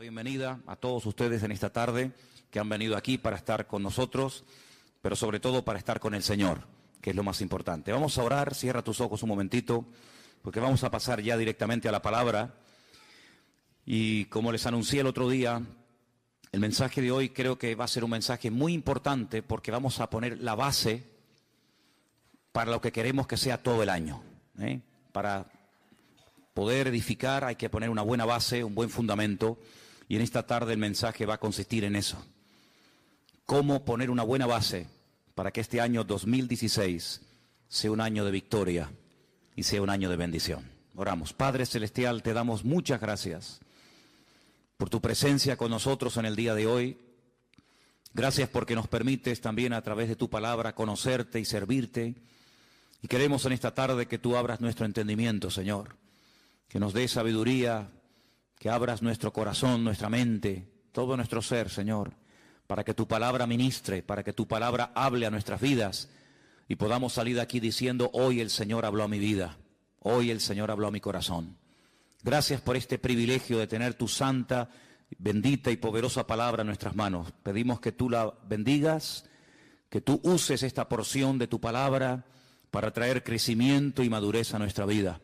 bienvenida a todos ustedes en esta tarde que han venido aquí para estar con nosotros, pero sobre todo para estar con el Señor, que es lo más importante. Vamos a orar, cierra tus ojos un momentito, porque vamos a pasar ya directamente a la palabra. Y como les anuncié el otro día, el mensaje de hoy creo que va a ser un mensaje muy importante porque vamos a poner la base para lo que queremos que sea todo el año. Para poder edificar hay que poner una buena base, un buen fundamento, y en esta tarde el mensaje va a consistir en eso. Cómo poner una buena base para que este año 2016 sea un año de victoria y sea un año de bendición. Oramos. Padre Celestial, te damos muchas gracias por tu presencia con nosotros en el día de hoy. Gracias porque nos permites también a través de tu palabra conocerte y servirte. Y queremos en esta tarde que tú abras nuestro entendimiento, Señor. Que nos des sabiduría, que abras nuestro corazón, nuestra mente, todo nuestro ser, Señor, para que tu palabra ministre, para que tu palabra hable a nuestras vidas y podamos salir de aquí diciendo, hoy el Señor habló a mi vida, hoy el Señor habló a mi corazón. Gracias por este privilegio de tener tu santa, bendita y poderosa palabra en nuestras manos. Pedimos que tú la bendigas, que tú uses esta porción de tu palabra para traer crecimiento y madurez a nuestra vida.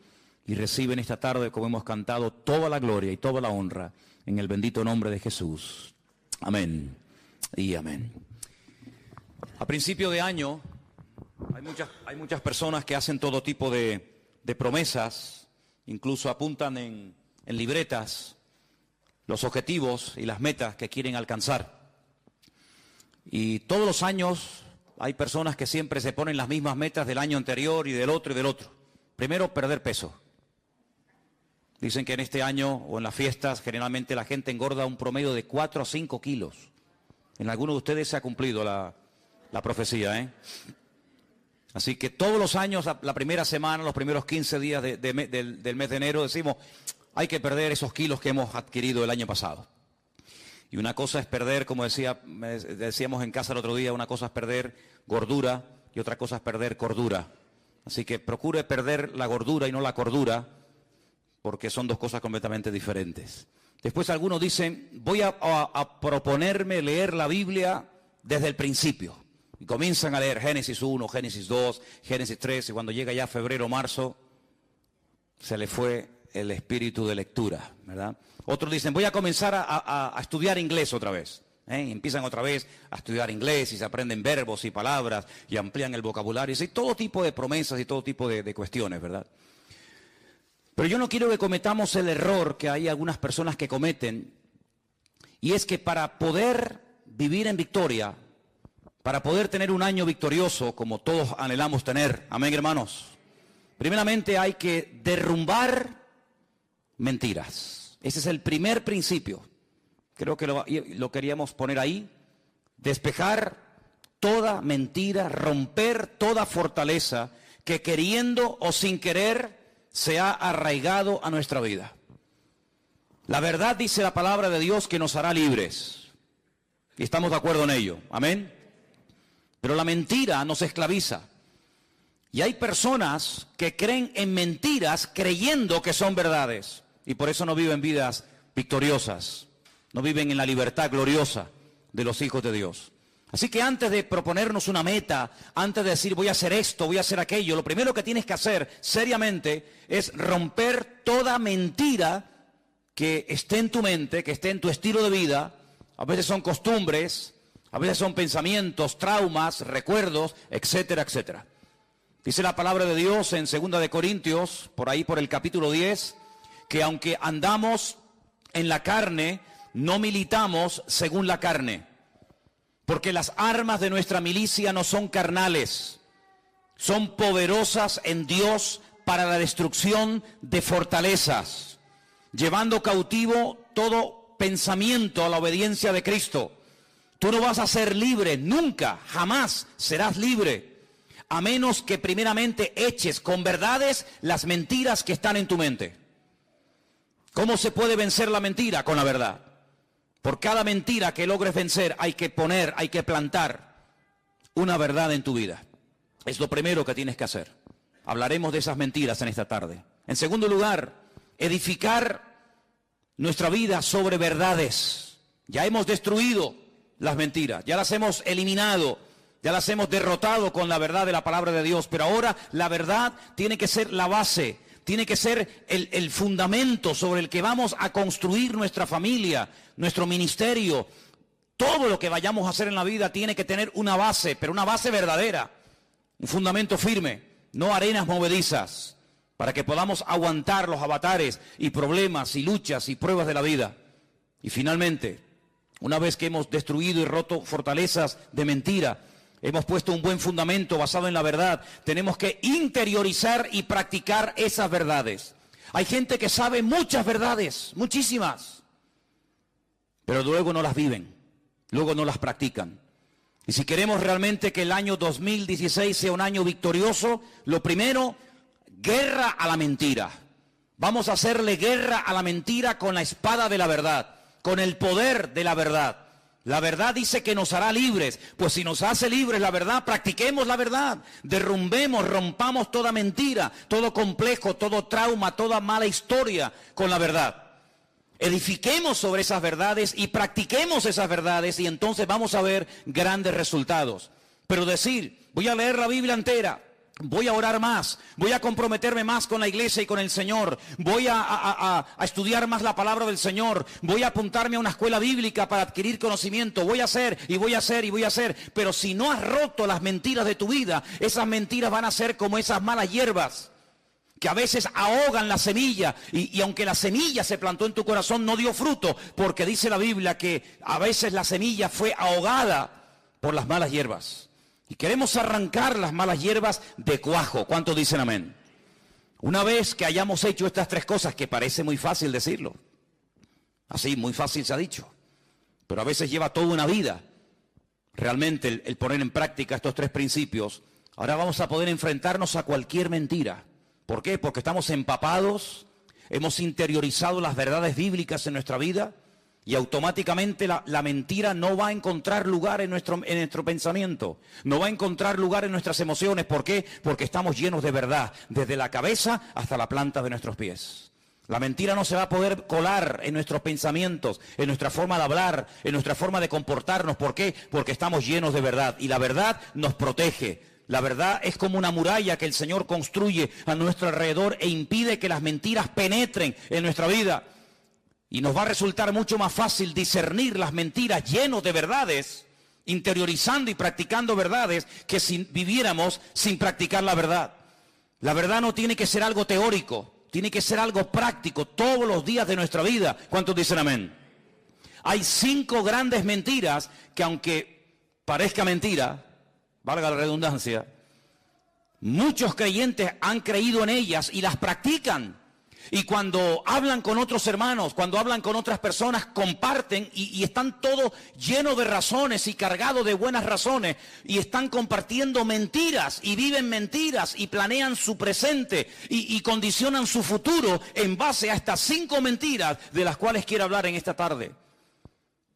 Y reciben esta tarde, como hemos cantado, toda la gloria y toda la honra en el bendito nombre de Jesús. Amén y amén. A principio de año hay muchas personas que hacen todo tipo de promesas, incluso apuntan en libretas los objetivos y las metas que quieren alcanzar. Y todos los años hay personas que siempre se ponen las mismas metas del año anterior y del otro y del otro. Primero, perder peso. Dicen que en este año o en las fiestas generalmente la gente engorda un promedio de 4 a 5 kilos. En algunos de ustedes se ha cumplido la profecía, Así que todos los años, la primera semana, los primeros 15 días del mes de enero, decimos, hay que perder esos kilos que hemos adquirido el año pasado. Y una cosa es perder, como decíamos en casa el otro día, una cosa es perder gordura y otra cosa es perder cordura. Así que procure perder la gordura y no la cordura, porque son dos cosas completamente diferentes. Después algunos dicen, voy a proponerme leer la Biblia desde el principio. Y comienzan a leer Génesis 1, Génesis 2, Génesis 3, y cuando llega ya febrero o marzo, se le fue el espíritu de lectura, ¿verdad? Otros dicen, voy a comenzar a estudiar inglés otra vez. Y empiezan otra vez a estudiar inglés y se aprenden verbos y palabras y amplían el vocabulario. Y todo tipo de promesas y todo tipo de cuestiones, ¿verdad? Pero yo no quiero que cometamos el error que hay algunas personas que cometen, y es que para poder vivir en victoria, para poder tener un año victorioso, como todos anhelamos tener, amén hermanos, primeramente hay que derrumbar mentiras. Ese es el primer principio. Creo que lo queríamos poner ahí. Despejar toda mentira, romper toda fortaleza que queriendo o sin querer se ha arraigado a nuestra vida. La verdad dice la palabra de Dios que nos hará libres. Y estamos de acuerdo en ello. Amén. Pero la mentira nos esclaviza. Y hay personas que creen en mentiras creyendo que son verdades. Y por eso no viven vidas victoriosas. No viven en la libertad gloriosa de los hijos de Dios. Así que antes de proponernos una meta, antes de decir voy a hacer esto, voy a hacer aquello, lo primero que tienes que hacer seriamente es romper toda mentira que esté en tu mente, que esté en tu estilo de vida. A veces son costumbres, a veces son pensamientos, traumas, recuerdos, etcétera, etcétera. Dice la palabra de Dios en 2 de Corintios, por ahí por el capítulo 10, que aunque andamos en la carne, no militamos según la carne. Porque las armas de nuestra milicia no son carnales, son poderosas en Dios para la destrucción de fortalezas, llevando cautivo todo pensamiento a la obediencia de Cristo. Tú no vas a ser libre, nunca, jamás serás libre, a menos que primeramente eches con verdades las mentiras que están en tu mente. ¿Cómo se puede vencer la mentira? Con la verdad. Por cada mentira que logres vencer hay que plantar una verdad en tu vida. Es lo primero que tienes que hacer. Hablaremos de esas mentiras en esta tarde. En segundo lugar, edificar nuestra vida sobre verdades. Ya hemos destruido las mentiras, ya las hemos eliminado, ya las hemos derrotado con la verdad de la palabra de Dios, pero ahora la verdad tiene que ser la base, tiene que ser el fundamento sobre el que vamos a construir nuestra familia, nuestro ministerio. Todo lo que vayamos a hacer en la vida tiene que tener una base, pero una base verdadera, un fundamento firme, no arenas movedizas, para que podamos aguantar los avatares y problemas y luchas y pruebas de la vida. Y finalmente, una vez que hemos destruido y roto fortalezas de mentira, hemos puesto un buen fundamento basado en la verdad, tenemos que interiorizar y practicar esas verdades. Hay gente que sabe muchas verdades, muchísimas, pero luego no las viven, luego no las practican. Y si queremos realmente que el año 2016 sea un año victorioso, lo primero, guerra a la mentira. Vamos a hacerle guerra a la mentira con la espada de la verdad, con el poder de la verdad. La verdad dice que nos hará libres. Pues si nos hace libres la verdad, practiquemos la verdad. Derrumbemos, rompamos toda mentira, todo complejo, todo trauma, toda mala historia con la verdad. Edifiquemos sobre esas verdades y practiquemos esas verdades y entonces vamos a ver grandes resultados. Pero decir, voy a leer la Biblia entera, voy a orar más, voy a comprometerme más con la iglesia y con el Señor, voy a estudiar más la palabra del Señor, voy a apuntarme a una escuela bíblica para adquirir conocimiento, voy a hacer y voy a hacer y voy a hacer. Pero si no has roto las mentiras de tu vida, esas mentiras van a ser como esas malas hierbas que a veces ahogan la semilla y aunque la semilla se plantó en tu corazón no dio fruto, porque dice la Biblia que a veces la semilla fue ahogada por las malas hierbas. Y queremos arrancar las malas hierbas de cuajo. ¿Cuántos dicen amén? Una vez que hayamos hecho estas tres cosas, que parece muy fácil decirlo, así muy fácil se ha dicho, pero a veces lleva toda una vida realmente el poner en práctica estos tres principios. Ahora vamos a poder enfrentarnos a cualquier mentira. ¿Por qué? Porque estamos empapados, hemos interiorizado las verdades bíblicas en nuestra vida y automáticamente la mentira no va a encontrar lugar en nuestro pensamiento, no va a encontrar lugar en nuestras emociones. ¿Por qué? Porque estamos llenos de verdad, desde la cabeza hasta la planta de nuestros pies. La mentira no se va a poder colar en nuestros pensamientos, en nuestra forma de hablar, en nuestra forma de comportarnos. ¿Por qué? Porque estamos llenos de verdad y la verdad nos protege. La verdad es como una muralla que el Señor construye a nuestro alrededor e impide que las mentiras penetren en nuestra vida. Y nos va a resultar mucho más fácil discernir las mentiras llenos de verdades, interiorizando y practicando verdades, que si viviéramos sin practicar la verdad. La verdad no tiene que ser algo teórico, tiene que ser algo práctico todos los días de nuestra vida. ¿Cuántos dicen amén? Hay 5 grandes mentiras que, aunque parezca mentira, valga la redundancia, muchos creyentes han creído en ellas y las practican. Y cuando hablan con otros hermanos, cuando hablan con otras personas, comparten y están todos llenos de razones y cargados de buenas razones. Y están compartiendo mentiras y viven mentiras y planean su presente y condicionan su futuro en base a estas 5 mentiras de las cuales quiero hablar en esta tarde.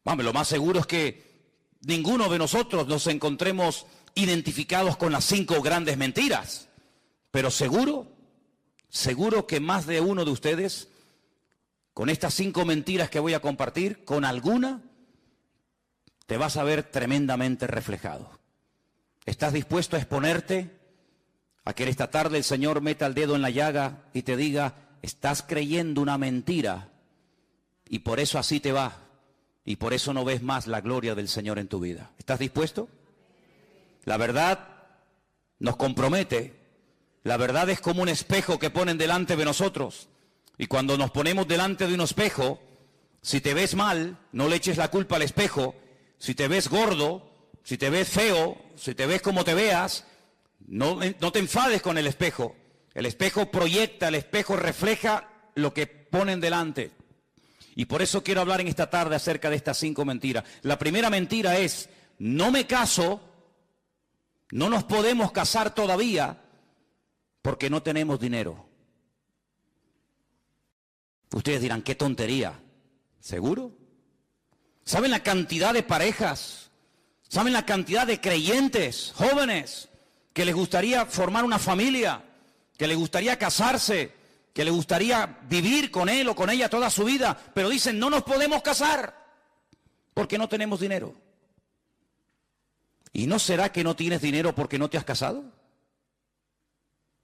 Vamos, lo más seguro es que ninguno de nosotros nos encontremos identificados con las 5 grandes mentiras, pero seguro que más de uno de ustedes, con estas 5 mentiras que voy a compartir, con alguna te vas a ver tremendamente reflejado. ¿Estás dispuesto a exponerte a que en esta tarde el Señor meta el dedo en la llaga y te diga, estás creyendo una mentira y por eso así te va y por eso no ves más la gloria del Señor en tu vida? ¿Estás dispuesto? La verdad nos compromete. La verdad es como un espejo que ponen delante de nosotros. Y cuando nos ponemos delante de un espejo, si te ves mal, no le eches la culpa al espejo. Si te ves gordo, si te ves feo, si te ves como te veas, no te enfades con el espejo. El espejo proyecta, el espejo refleja lo que ponen delante. Y por eso quiero hablar en esta tarde acerca de estas 5 mentiras. La primera mentira es, no me caso, no nos podemos casar todavía, porque no tenemos dinero. Ustedes dirán, qué tontería. ¿Seguro? ¿Saben la cantidad de parejas? ¿Saben la cantidad de creyentes, jóvenes, que les gustaría formar una familia, que les gustaría casarse, que le gustaría vivir con él o con ella toda su vida, pero dicen, no nos podemos casar porque no tenemos dinero. ¿Y no será que no tienes dinero porque no te has casado?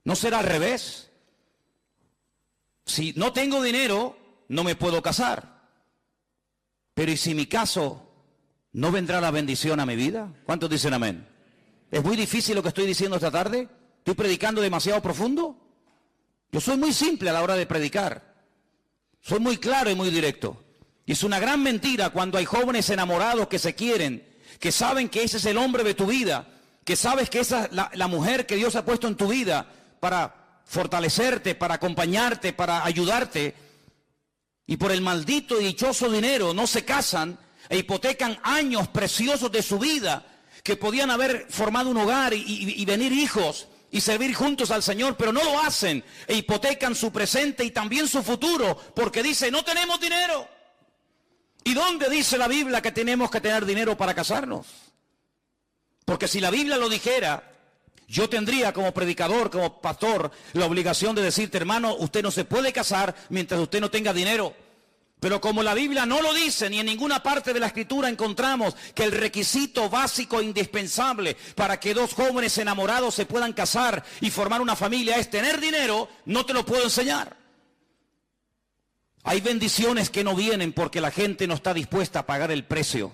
¿No será al revés? Si no tengo dinero, no me puedo casar. Pero ¿y si mi caso no vendrá la bendición a mi vida? ¿Cuántos dicen amén? ¿Es muy difícil lo que estoy diciendo esta tarde? ¿Estoy predicando demasiado profundo? Yo soy muy simple a la hora de predicar. Soy muy claro y muy directo. Y es una gran mentira cuando hay jóvenes enamorados que se quieren, que saben que ese es el hombre de tu vida, que sabes que esa es la mujer que Dios ha puesto en tu vida para fortalecerte, para acompañarte, para ayudarte, y por el maldito y dichoso dinero no se casan e hipotecan años preciosos de su vida que podían haber formado un hogar y venir hijos y servir juntos al Señor, pero no lo hacen e hipotecan su presente y también su futuro porque dicen, no tenemos dinero. ¿Y dónde dice la Biblia que tenemos que tener dinero para casarnos? Porque si la Biblia lo dijera, yo tendría como predicador, como pastor, la obligación de decirte, hermano, usted no se puede casar mientras usted no tenga dinero. Pero como la Biblia no lo dice, ni en ninguna parte de la Escritura encontramos que el requisito básico e indispensable para que dos jóvenes enamorados se puedan casar y formar una familia es tener dinero, no te lo puedo enseñar. Hay bendiciones que no vienen porque la gente no está dispuesta a pagar el precio.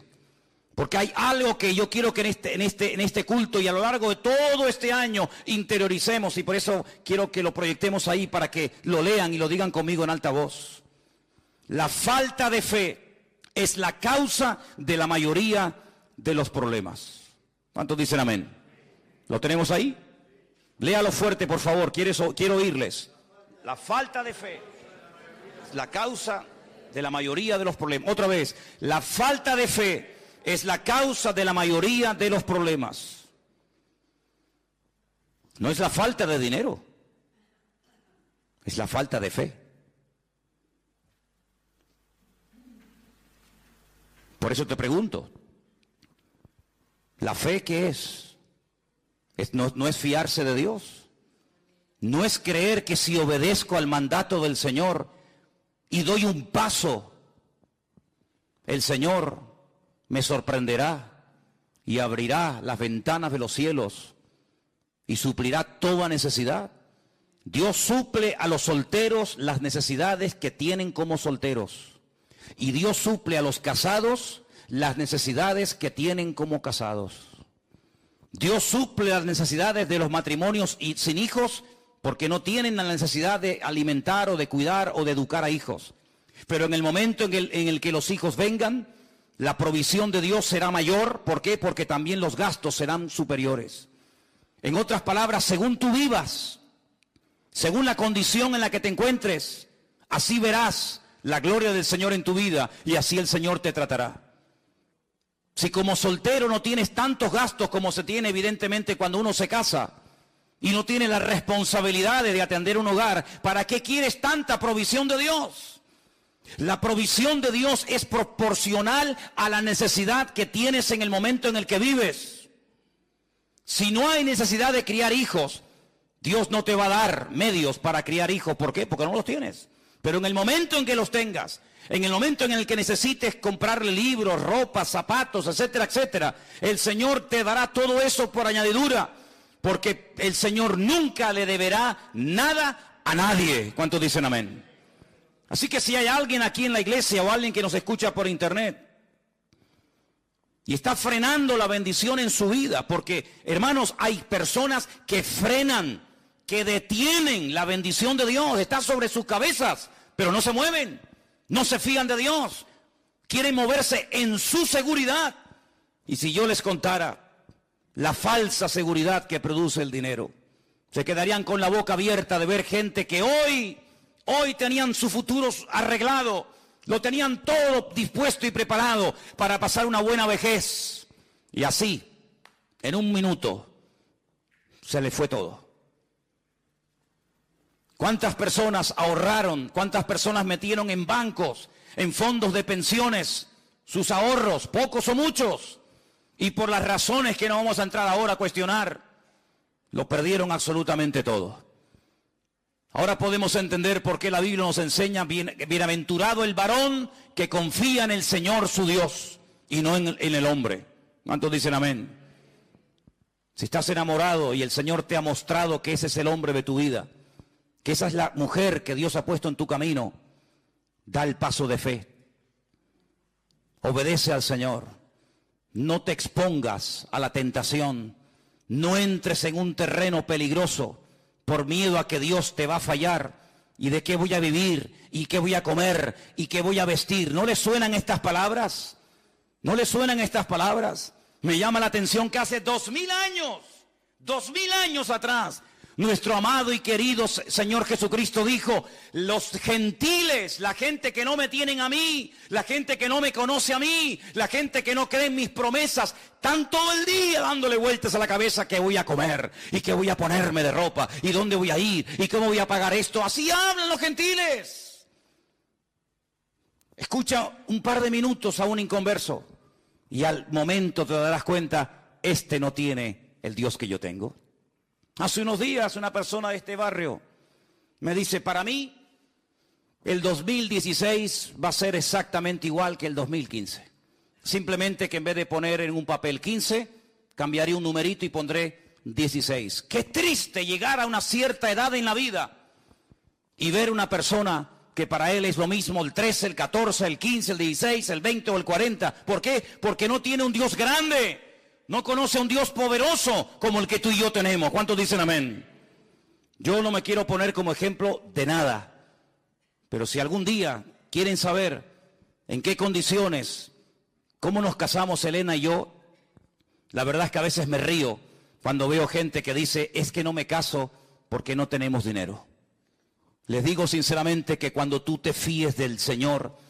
Porque hay algo que yo quiero que en este culto y a lo largo de todo este año interioricemos, y por eso quiero que lo proyectemos ahí para que lo lean y lo digan conmigo en alta voz. La falta de fe es la causa de la mayoría de los problemas. ¿Cuántos dicen amén? ¿Lo tenemos ahí? Léalo fuerte, por favor, quiero oírles. La falta de fe es la causa de la mayoría de los problemas. Otra vez, la falta de fe es la causa de la mayoría de los problemas. No es la falta de dinero, es la falta de fe. Por eso te pregunto, ¿la fe qué es? No es fiarse de Dios. No es creer que si obedezco al mandato del Señor y doy un paso, el Señor me sorprenderá y abrirá las ventanas de los cielos y suplirá toda necesidad. Dios suple a los solteros las necesidades que tienen como solteros. Y Dios suple a los casados las necesidades que tienen como casados. Dios suple las necesidades de los matrimonios y sin hijos porque no tienen la necesidad de alimentar o de cuidar o de educar a hijos. Pero en el momento en el que los hijos vengan, la provisión de Dios será mayor. ¿Por qué? Porque también los gastos serán superiores. En otras palabras, según tú vivas, según la condición en la que te encuentres, así verás la gloria del Señor en tu vida y así el Señor te tratará. Si como soltero no tienes tantos gastos como se tiene evidentemente cuando uno se casa y no tienes las responsabilidades de atender un hogar, ¿para qué quieres tanta provisión de Dios? La provisión de Dios es proporcional a la necesidad que tienes en el momento en el que vives. Si no hay necesidad de criar hijos, Dios no te va a dar medios para criar hijos. ¿Por qué? Porque no los tienes. Pero en el momento en que los tengas, en el momento en el que necesites comprarle libros, ropa, zapatos, etcétera, etcétera, el Señor te dará todo eso por añadidura, porque el Señor nunca le deberá nada a nadie. ¿Cuántos dicen amén? Así que si hay alguien aquí en la iglesia o alguien que nos escucha por internet y está frenando la bendición en su vida, porque hermanos, hay personas que frenan, que detienen la bendición de Dios, está sobre sus cabezas, pero no se mueven, no se fían de Dios, quieren moverse en su seguridad. Y si yo les contara la falsa seguridad que produce el dinero, se quedarían con la boca abierta de ver gente que hoy tenían su futuro arreglado, lo tenían todo dispuesto y preparado para pasar una buena vejez, y así, en un minuto, se les fue todo. ¿Cuántas personas ahorraron? ¿Cuántas personas metieron en bancos, en fondos de pensiones, sus ahorros, pocos o muchos? Y por las razones que no vamos a entrar ahora a cuestionar, lo perdieron absolutamente todo. Ahora podemos entender por qué la Biblia nos enseña, bienaventurado el varón que confía en el Señor su Dios y no en el hombre. ¿Cuántos dicen amén? Si estás enamorado y el Señor te ha mostrado que ese es el hombre de tu vida, que esa es la mujer que Dios ha puesto en tu camino, da el paso de fe. Obedece al Señor. No te expongas a la tentación. No entres en un terreno peligroso por miedo a que Dios te va a fallar. ¿Y de qué voy a vivir? ¿Y qué voy a comer? ¿Y qué voy a vestir? ¿No le suenan estas palabras? ¿No le suenan estas palabras? Me llama la atención que hace 2000 años atrás, nuestro amado y querido Señor Jesucristo dijo: los gentiles, la gente que no me tienen a mí, la gente que no me conoce a mí, la gente que no cree en mis promesas, están todo el día dándole vueltas a la cabeza qué voy a comer y qué voy a ponerme de ropa y dónde voy a ir y cómo voy a pagar esto. Así hablan los gentiles. Escucha un par de minutos a un inconverso y al momento te darás cuenta, este no tiene el Dios que yo tengo. Hace unos días una persona de este barrio me dice: para mí el 2016 va a ser exactamente igual que el 2015. Simplemente que en vez de poner en un papel 15, cambiaré un numerito y pondré 16. Qué triste llegar a una cierta edad en la vida y ver una persona que para él es lo mismo el 13, el 14, el 15, el 16, el 20 o el 40. ¿Por qué? Porque no tiene un Dios grande. No conoce a un Dios poderoso como el que tú y yo tenemos. ¿Cuántos dicen amén? Yo no me quiero poner como ejemplo de nada. Pero si algún día quieren saber en qué condiciones, cómo nos casamos Elena y yo, la verdad es que a veces me río cuando veo gente que dice: es que no me caso porque no tenemos dinero. Les digo sinceramente que cuando tú te fíes del Señor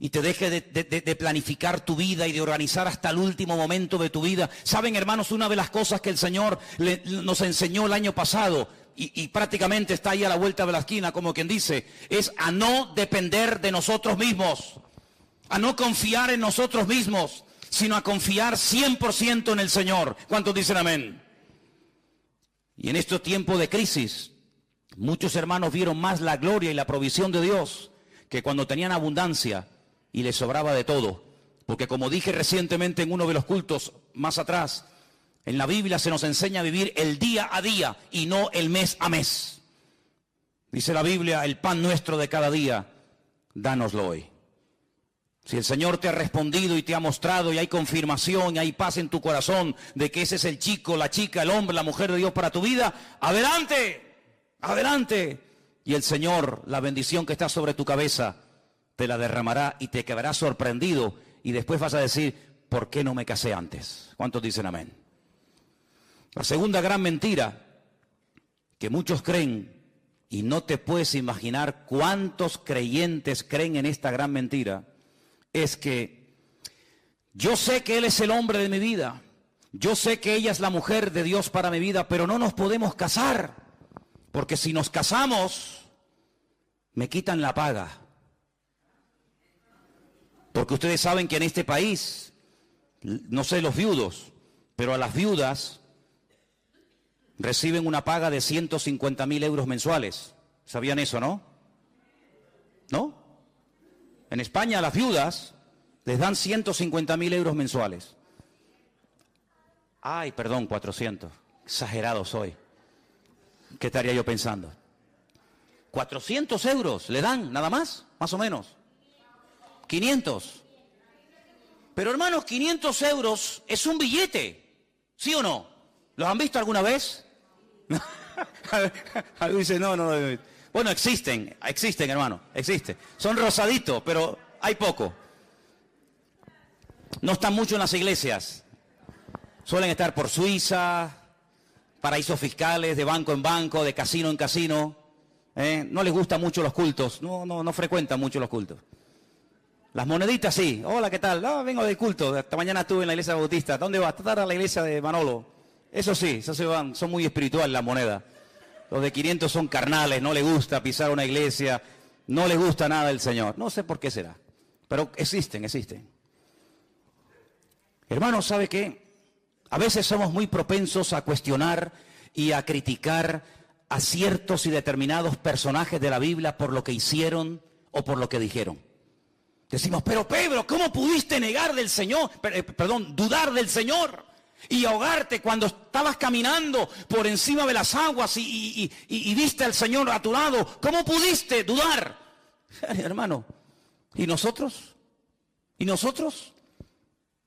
y te dejes de planificar tu vida y de organizar hasta el último momento de tu vida. Saben, hermanos, una de las cosas que el Señor nos enseñó el año pasado, y prácticamente está ahí a la vuelta de la esquina, como quien dice, es a no depender de nosotros mismos, a no confiar en nosotros mismos, sino a confiar 100% en el Señor. ¿Cuántos dicen amén? Y en estos tiempos de crisis, muchos hermanos vieron más la gloria y la provisión de Dios que cuando tenían abundancia y les sobraba de todo. Porque como dije recientemente en uno de los cultos más atrás, en la Biblia se nos enseña a vivir el día a día y no el mes a mes. Dice la Biblia: el pan nuestro de cada día, dánoslo hoy. Si el Señor te ha respondido y te ha mostrado y hay confirmación y hay paz en tu corazón de que ese es el chico, la chica, el hombre, la mujer de Dios para tu vida, adelante, adelante. Y el Señor, la bendición que está sobre tu cabeza, te la derramará y te quedarás sorprendido. Y después vas a decir: ¿por qué no me casé antes? ¿Cuántos dicen amén? La segunda gran mentira que muchos creen, y no te puedes imaginar cuántos creyentes creen en esta gran mentira, es que yo sé que Él es el hombre de mi vida, yo sé que ella es la mujer de Dios para mi vida, pero no nos podemos casar, porque si nos casamos, me quitan la paga. Porque ustedes saben que en este país, no sé los viudos, pero a las viudas reciben una paga de 150.000 euros mensuales. ¿Sabían eso, no? ¿No? En España a las viudas les dan 150.000 euros mensuales. Ay, perdón, 400. Exagerado soy. ¿Qué estaría yo pensando? 400 euros le dan, nada más o menos. 500. Pero hermanos, 500 euros es un billete, ¿sí o no? ¿Los han visto alguna vez? Dice, no. Bueno, existen, hermano, existen. Son rosaditos, pero hay poco. No están mucho en las iglesias. Suelen estar por Suiza, paraísos fiscales, de banco en banco, de casino en casino. No les gustan mucho los cultos, no frecuentan mucho los cultos. Las moneditas sí. Hola, ¿qué tal? Vengo del culto. Esta mañana estuve en la iglesia bautista. ¿Dónde vas? Estar a la iglesia de Manolo. Eso sí, eso se van. Son muy espirituales las monedas. Los de 500 son carnales. No les gusta pisar una iglesia. No les gusta nada del Señor. No sé por qué será. Pero existen. Hermanos, ¿sabe qué? A veces somos muy propensos a cuestionar y a criticar a ciertos y determinados personajes de la Biblia por lo que hicieron o por lo que dijeron. Decimos, pero Pedro, ¿cómo pudiste negar del Señor? Dudar del Señor y ahogarte cuando estabas caminando por encima de las aguas y viste al Señor a tu lado? ¿Cómo pudiste dudar? Hermano, ¿y nosotros? ¿Y nosotros?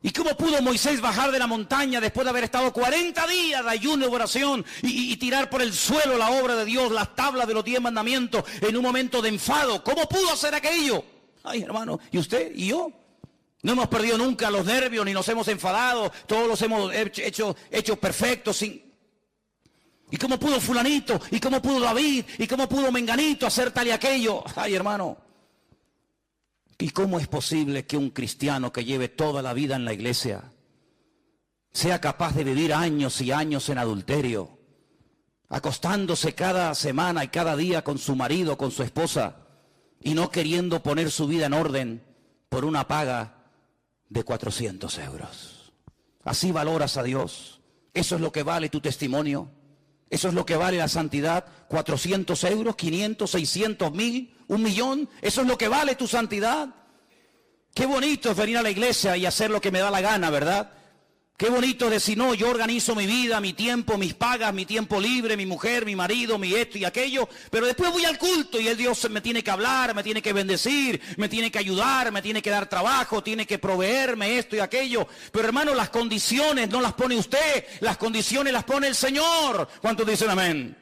¿Y cómo pudo Moisés bajar de la montaña después de haber estado 40 días de ayuno y oración y tirar por el suelo la obra de Dios, las tablas de los 10 mandamientos en un momento de enfado? ¿Cómo pudo hacer aquello? Ay, hermano, ¿y usted y yo? No hemos perdido nunca los nervios ni nos hemos enfadado, todos los hemos hecho perfectos. ¿Y cómo pudo fulanito? ¿Y cómo pudo David? ¿Y cómo pudo menganito hacer tal y aquello? Ay, hermano. ¿Y cómo es posible que un cristiano que lleve toda la vida en la iglesia sea capaz de vivir años y años en adulterio, acostándose cada semana y cada día con su marido, con su esposa, y no queriendo poner su vida en orden por una paga de 400 euros? ¿Así valoras a Dios? ¿Eso es lo que vale tu testimonio? ¿Eso es lo que vale la santidad? ¿400 euros? ¿500? ¿600? ¿1000? ¿1 millón? ¿Eso es lo que vale tu santidad? Qué bonito es venir a la iglesia y hacer lo que me da la gana, ¿verdad? Qué bonito es decir, no, yo organizo mi vida, mi tiempo, mis pagas, mi tiempo libre, mi mujer, mi marido, mi esto y aquello, pero después voy al culto y el Dios me tiene que hablar, me tiene que bendecir, me tiene que ayudar, me tiene que dar trabajo, tiene que proveerme esto y aquello. Pero hermano, las condiciones no las pone usted, las condiciones las pone el Señor. ¿Cuántos dicen amén?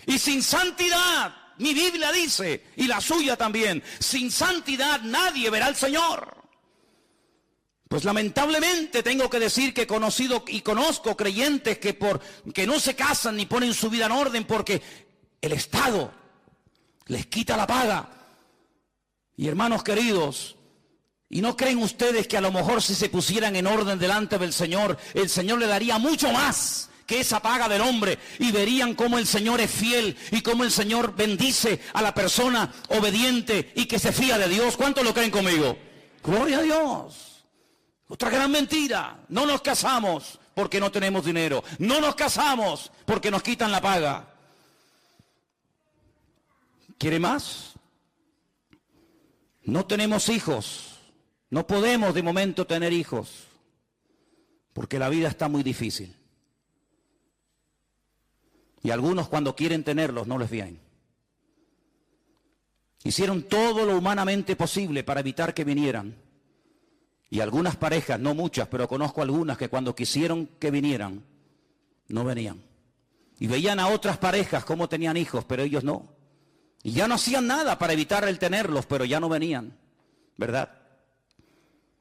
Y sin santidad, mi Biblia dice, y la suya también, sin santidad nadie verá al Señor. Pues lamentablemente tengo que decir que he conocido y conozco creyentes que no se casan ni ponen su vida en orden porque el Estado les quita la paga. Y hermanos queridos, ¿y no creen ustedes que a lo mejor si se pusieran en orden delante del Señor, el Señor le daría mucho más que esa paga del hombre? Y verían cómo el Señor es fiel y cómo el Señor bendice a la persona obediente y que se fía de Dios. ¿Cuántos lo creen conmigo? Gloria a Dios. Otra gran mentira, no nos casamos porque no tenemos dinero, no nos casamos porque nos quitan la paga. ¿Quiere más? No tenemos hijos, no podemos de momento tener hijos, porque la vida está muy difícil. Y algunos cuando quieren tenerlos no les vienen. Hicieron todo lo humanamente posible para evitar que vinieran. Y algunas parejas, no muchas, pero conozco algunas que cuando quisieron que vinieran, no venían. Y veían a otras parejas cómo tenían hijos, pero ellos no. Y ya no hacían nada para evitar el tenerlos, pero ya no venían, ¿verdad?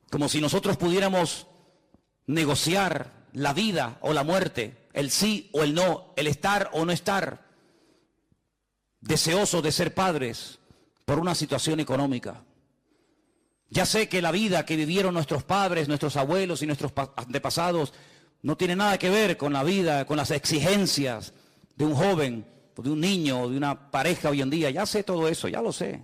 Como si nosotros pudiéramos negociar la vida o la muerte, el sí o el no, el estar o no estar, deseosos de ser padres por una situación económica. Ya sé que la vida que vivieron nuestros padres, nuestros abuelos y nuestros antepasados no tiene nada que ver con la vida, con las exigencias de un joven, de un niño, de una pareja hoy en día. Ya sé todo eso, ya lo sé.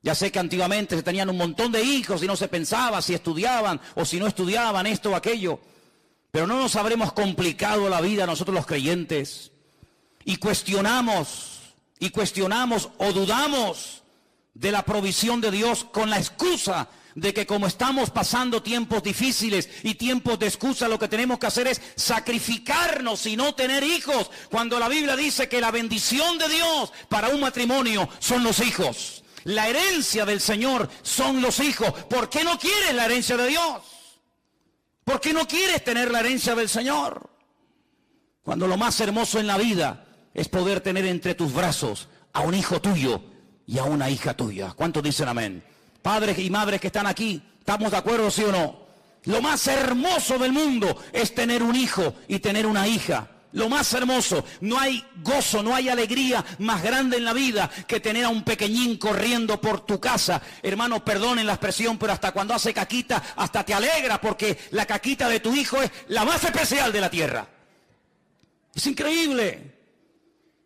Ya sé que antiguamente se tenían un montón de hijos y no se pensaba si estudiaban o si no estudiaban esto o aquello. Pero no nos habremos complicado la vida nosotros los creyentes y cuestionamos o dudamos de la provisión de Dios con la excusa de que como estamos pasando tiempos difíciles y tiempos de excusa, lo que tenemos que hacer es sacrificarnos y no tener hijos, cuando la Biblia dice que la bendición de Dios para un matrimonio son los hijos. La herencia del Señor son los hijos. ¿Por qué no quieres la herencia de Dios? ¿Por qué no quieres tener la herencia del Señor? Cuando lo más hermoso en la vida es poder tener entre tus brazos a un hijo tuyo y a una hija tuya. ¿Cuántos dicen amén? Padres y madres que están aquí, ¿estamos de acuerdo, sí o no? Lo más hermoso del mundo es tener un hijo y tener una hija. Lo más hermoso. No hay gozo, no hay alegría más grande en la vida que tener a un pequeñín corriendo por tu casa. Hermanos, perdonen la expresión, pero hasta cuando hace caquita, hasta te alegra, porque la caquita de tu hijo es la más especial de la tierra. Es increíble.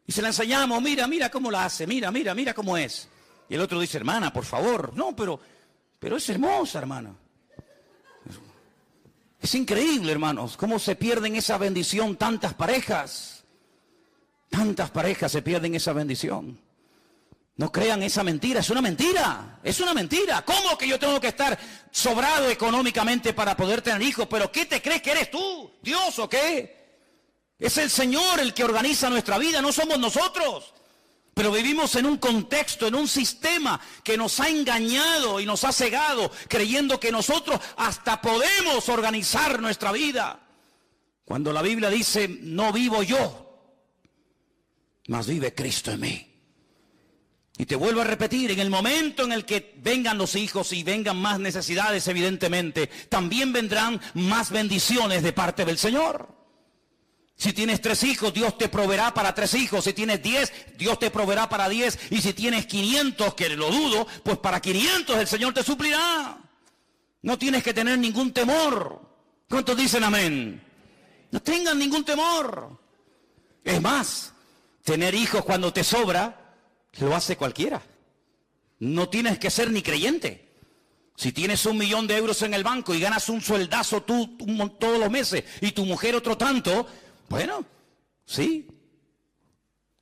Y se la enseñamos, mira cómo la hace, mira cómo es. Y el otro dice, hermana, por favor. No, pero es hermosa, hermana. Es increíble, hermanos, cómo se pierden esa bendición tantas parejas. Tantas parejas se pierden esa bendición. No crean esa mentira, es una mentira, es una mentira. ¿Cómo que yo tengo que estar sobrado económicamente para poder tener hijos? ¿Pero qué te crees que eres tú? ¿Dios o qué? Es el Señor el que organiza nuestra vida, no somos nosotros. Pero vivimos en un contexto, en un sistema que nos ha engañado y nos ha cegado, creyendo que nosotros hasta podemos organizar nuestra vida. Cuando la Biblia dice, no vivo yo, mas vive Cristo en mí. Y te vuelvo a repetir, en el momento en el que vengan los hijos y vengan más necesidades, evidentemente, también vendrán más bendiciones de parte del Señor. Si tienes 3 hijos, Dios te proveerá para 3 hijos. Si tienes 10, Dios te proveerá para 10. Y si tienes 500, que lo dudo, pues para 500 el Señor te suplirá. No tienes que tener ningún temor. ¿Cuántos dicen amén? No tengan ningún temor. Es más, tener hijos cuando te sobra, lo hace cualquiera. No tienes que ser ni creyente. Si tienes 1 millón de euros en el banco y ganas un sueldazo tú todos los meses y tu mujer otro tanto, bueno, sí.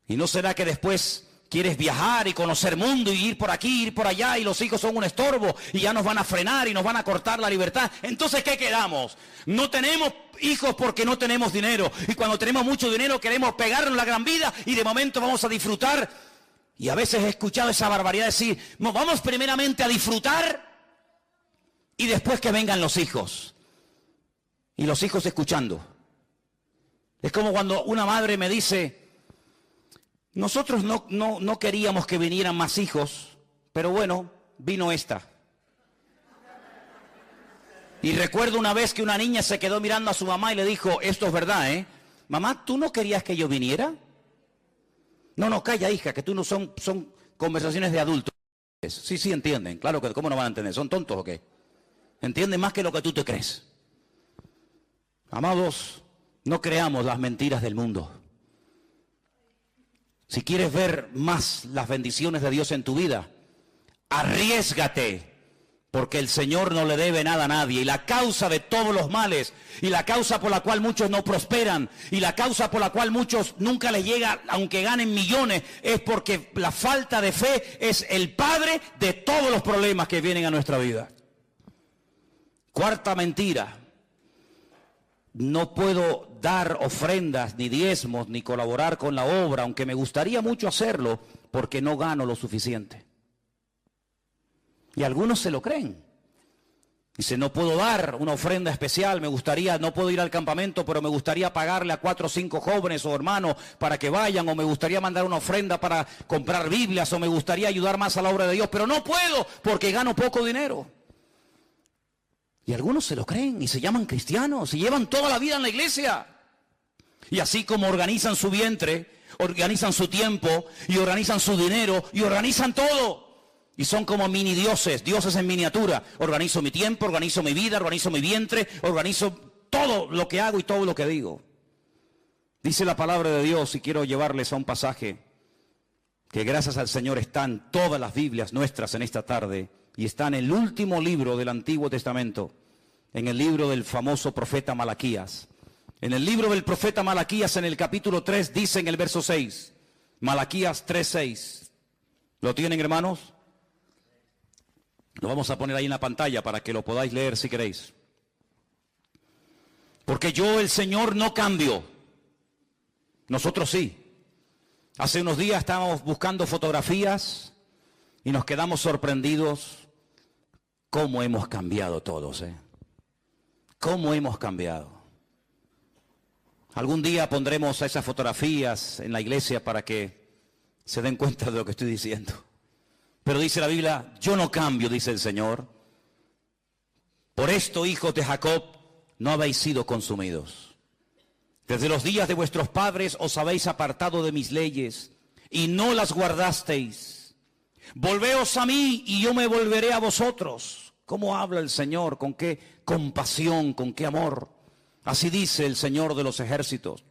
¿Y no será que después quieres viajar y conocer mundo y ir por aquí, ir por allá y los hijos son un estorbo y ya nos van a frenar y nos van a cortar la libertad? Entonces, ¿qué quedamos? No tenemos hijos porque no tenemos dinero. Y cuando tenemos mucho dinero queremos pegarnos la gran vida y de momento vamos a disfrutar. Y a veces he escuchado esa barbaridad decir, no, vamos primeramente a disfrutar y después que vengan los hijos. Y los hijos escuchando. Es como cuando una madre me dice, nosotros no queríamos que vinieran más hijos, pero bueno, vino esta. Y recuerdo una vez que una niña se quedó mirando a su mamá y le dijo, esto es verdad, ¿eh? Mamá, ¿tú no querías que yo viniera? No, calla, hija, que tú no son conversaciones de adultos. Sí, entienden. Claro que, ¿cómo no van a entender? ¿Son tontos o qué? Entienden más que lo que tú te crees. Amados, no creamos las mentiras del mundo. Si quieres ver más las bendiciones de Dios en tu vida, arriésgate. Porque el Señor no le debe nada a nadie. Y la causa de todos los males, y la causa por la cual muchos no prosperan, y la causa por la cual muchos nunca les llega, aunque ganen millones, es porque la falta de fe es el padre de todos los problemas que vienen a nuestra vida. Cuarta mentira. No puedo dar ofrendas, ni diezmos, ni colaborar con la obra, aunque me gustaría mucho hacerlo, porque no gano lo suficiente. Y algunos se lo creen. Dice, no puedo dar una ofrenda especial, no puedo ir al campamento, pero me gustaría pagarle a 4 o 5 jóvenes o hermanos para que vayan, o me gustaría mandar una ofrenda para comprar Biblias, o me gustaría ayudar más a la obra de Dios, pero no puedo porque gano poco dinero. Y algunos se lo creen y se llaman cristianos y llevan toda la vida en la iglesia. Y así como organizan su vientre, organizan su tiempo y organizan su dinero y organizan todo. Y son como mini dioses, dioses en miniatura. Organizo mi tiempo, organizo mi vida, organizo mi vientre, organizo todo lo que hago y todo lo que digo. Dice la palabra de Dios, y quiero llevarles a un pasaje que gracias al Señor están todas las Biblias nuestras en esta tarde, y está en el último libro del Antiguo Testamento, en el libro del famoso profeta Malaquías. En el libro del profeta Malaquías, en el capítulo 3, dice en el verso 6, Malaquías 3:6. ¿Lo tienen, hermanos? Lo vamos a poner ahí en la pantalla para que lo podáis leer si queréis. Porque yo, el Señor, no cambio. Nosotros sí. Hace unos días estábamos buscando fotografías y nos quedamos sorprendidos cómo hemos cambiado todos, ¿eh? Cómo hemos cambiado. Algún día pondremos esas fotografías en la iglesia para que se den cuenta de lo que estoy diciendo. Pero dice la Biblia, yo no cambio, dice el Señor. Por esto, hijos de Jacob, no habéis sido consumidos. Desde los días de vuestros padres os habéis apartado de mis leyes y no las guardasteis. Volveos a mí y yo me volveré a vosotros. ¿Cómo habla el Señor? ¿Con qué compasión? ¿Con qué amor? Así dice el Señor de los ejércitos.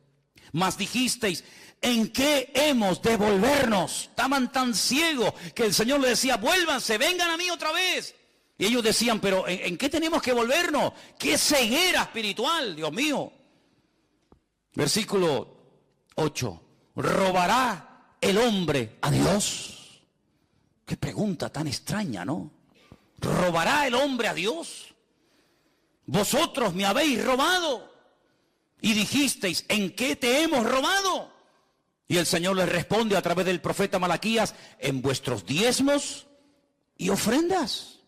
Mas dijisteis, ¿en qué hemos de volvernos? Estaban tan ciegos que el Señor les decía, vuélvanse, vengan a mí otra vez. Y ellos decían, pero ¿en qué tenemos que volvernos? ¡Qué ceguera espiritual, Dios mío! Versículo 8. ¿robará el hombre a Dios? Qué pregunta tan extraña, ¿no? ¿Robará el hombre a Dios? Vosotros me habéis robado. Y dijisteis, ¿en qué te hemos robado? Y el Señor les responde a través del profeta Malaquías, en vuestros diezmos y ofrendas.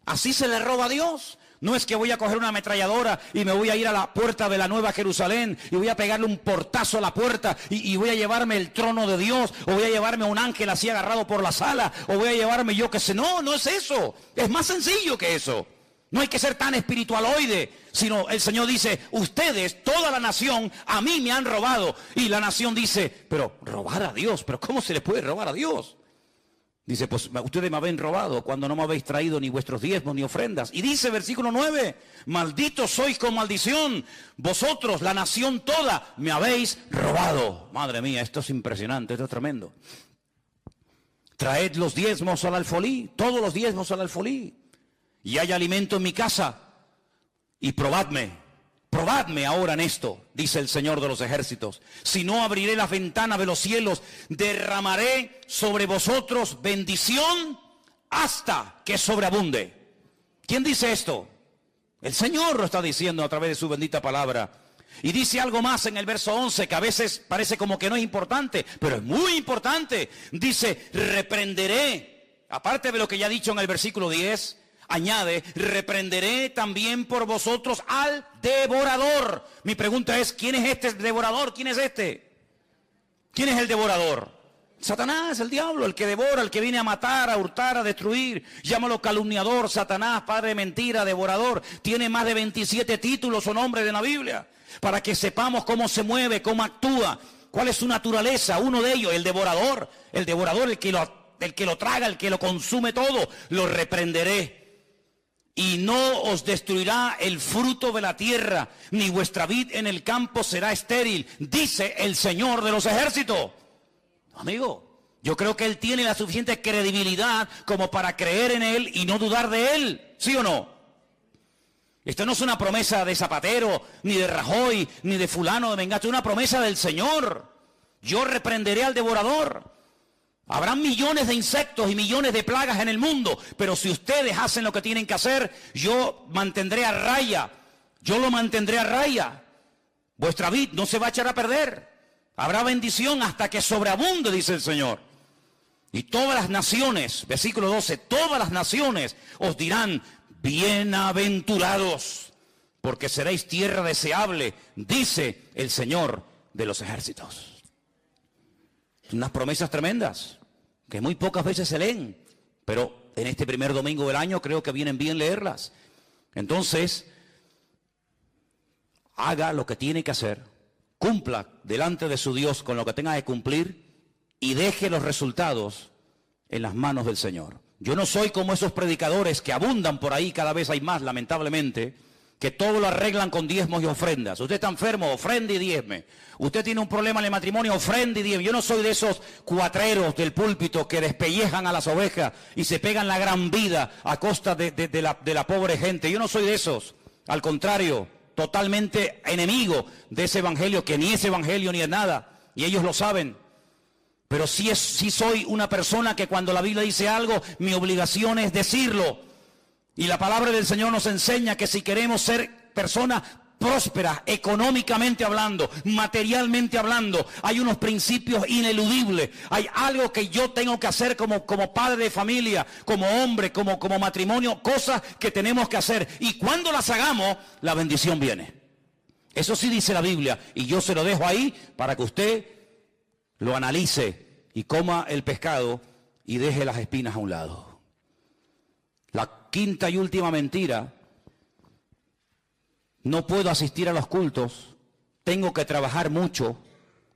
Así se le roba a Dios. No es que voy a coger una ametralladora y me voy a ir a la puerta de la Nueva Jerusalén y voy a pegarle un portazo a la puerta y voy a llevarme el trono de Dios, o voy a llevarme un ángel así agarrado por la sala, o voy a llevarme yo qué sé. No, no es eso. Es más sencillo que eso. No hay que ser tan espiritualoide, sino el Señor dice, ustedes, toda la nación, a mí me han robado. Y la nación dice, pero robar a Dios, pero ¿cómo se le puede robar a Dios? Dice, pues ustedes me habéis robado cuando no me habéis traído ni vuestros diezmos ni ofrendas. Y dice versículo 9, malditos sois con maldición, vosotros, la nación toda, me habéis robado. Madre mía, esto es impresionante, esto es tremendo. Traed los diezmos al alfolí, todos los diezmos al alfolí. Y hay alimento en mi casa, y probadme ahora en esto, dice el Señor de los ejércitos. Si no, abriré las ventanas de los cielos, derramaré sobre vosotros bendición hasta que sobreabunde. ¿Quién dice esto? El Señor lo está diciendo a través de su bendita palabra. Y dice algo más en el verso 11, que a veces parece como que no es importante, pero es muy importante. Dice, reprenderé, aparte de lo que ya ha dicho en el versículo 10, añade, reprenderé también por vosotros al devorador. Mi pregunta es, ¿quién es este devorador? ¿Quién es este? ¿Quién es el devorador? Satanás, el diablo, el que devora, el que viene a matar, a hurtar, a destruir. Llámalo calumniador, Satanás, padre de mentira, devorador. Tiene más de 27 títulos o nombres en la Biblia, para que sepamos cómo se mueve, cómo actúa, cuál es su naturaleza. Uno de ellos, el devorador, el que lo traga, el que lo consume todo. Lo reprenderé. Y no os destruirá el fruto de la tierra, ni vuestra vid en el campo será estéril, dice el Señor de los ejércitos. Amigo, yo creo que Él tiene la suficiente credibilidad como para creer en Él y no dudar de Él, ¿sí o no? Esto no es una promesa de Zapatero, ni de Rajoy, ni de fulano de Mengacho, es una promesa del Señor. Yo reprenderé al devorador. Habrán millones de insectos y millones de plagas en el mundo, pero si ustedes hacen lo que tienen que hacer, yo mantendré a raya, yo lo mantendré a raya. Vuestra vid no se va a echar a perder. Habrá bendición hasta que sobreabunde, dice el Señor. Y todas las naciones, versículo 12, todas las naciones os dirán, bienaventurados, porque seréis tierra deseable, dice el Señor de los ejércitos. Unas promesas tremendas, que muy pocas veces se leen, pero en este primer domingo del año creo que vienen bien leerlas. Entonces, haga lo que tiene que hacer, cumpla delante de su Dios con lo que tenga que cumplir y deje los resultados en las manos del Señor. Yo no soy como esos predicadores que abundan por ahí, cada vez hay más, lamentablemente, que todo lo arreglan con diezmos y ofrendas. Usted está enfermo, ofrende y diezme. Usted tiene un problema en el matrimonio, ofrende y diezme. Yo no soy de esos cuatreros del púlpito que despellejan a las ovejas y se pegan la gran vida a costa de la pobre gente. Yo no soy de esos. Al contrario, totalmente enemigo de ese evangelio, que ni es evangelio ni es nada. Y ellos lo saben. Pero sí soy una persona que cuando la Biblia dice algo, mi obligación es decirlo. Y la palabra del Señor nos enseña que si queremos ser personas prósperas, económicamente hablando, materialmente hablando, hay unos principios ineludibles. Hay algo que yo tengo que hacer como padre de familia, como hombre, como matrimonio, cosas que tenemos que hacer. Y cuando las hagamos, la bendición viene. Eso sí dice la Biblia. Y yo se lo dejo ahí para que usted lo analice y coma el pescado y deje las espinas a un lado. La quinta y última mentira: no puedo asistir a los cultos, tengo que trabajar mucho,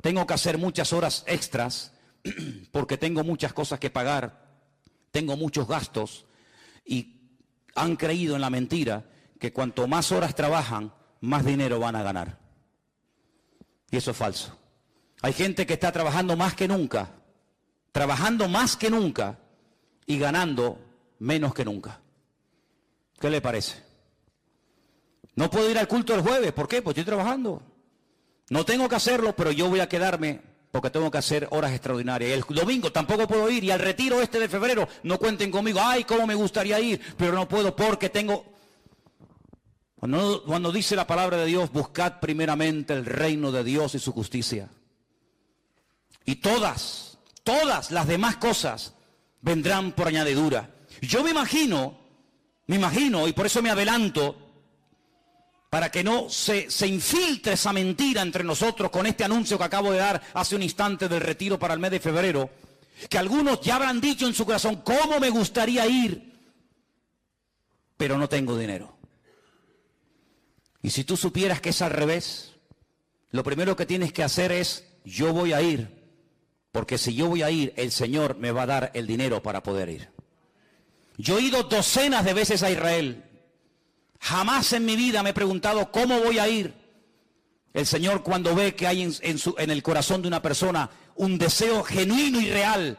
tengo que hacer muchas horas extras, porque tengo muchas cosas que pagar, tengo muchos gastos, y han creído en la mentira que cuanto más horas trabajan, más dinero van a ganar. Y eso es falso. Hay gente que está trabajando más que nunca y ganando menos que nunca. ¿Qué le parece? No puedo ir al culto el jueves. ¿Por qué? Pues estoy trabajando. No tengo que hacerlo, pero yo voy a quedarme porque tengo que hacer horas extraordinarias. Y el domingo tampoco puedo ir, y al retiro de febrero no cuenten conmigo. Ay, cómo me gustaría ir, pero no puedo porque tengo... Cuando dice la palabra de Dios, buscad primeramente el reino de Dios y su justicia. Y todas las demás cosas vendrán por añadidura. Yo me imagino, y por eso me adelanto, para que no se infiltre esa mentira entre nosotros con este anuncio que acabo de dar hace un instante del retiro para el mes de febrero, que algunos ya habrán dicho en su corazón, ¿cómo me gustaría ir? Pero no tengo dinero. Y si tú supieras que es al revés, lo primero que tienes que hacer es, yo voy a ir, porque si yo voy a ir, el Señor me va a dar el dinero para poder ir. Yo he ido docenas de veces a Israel. Jamás en mi vida me he preguntado cómo voy a ir. El Señor, cuando ve que hay en el corazón de una persona un deseo genuino y real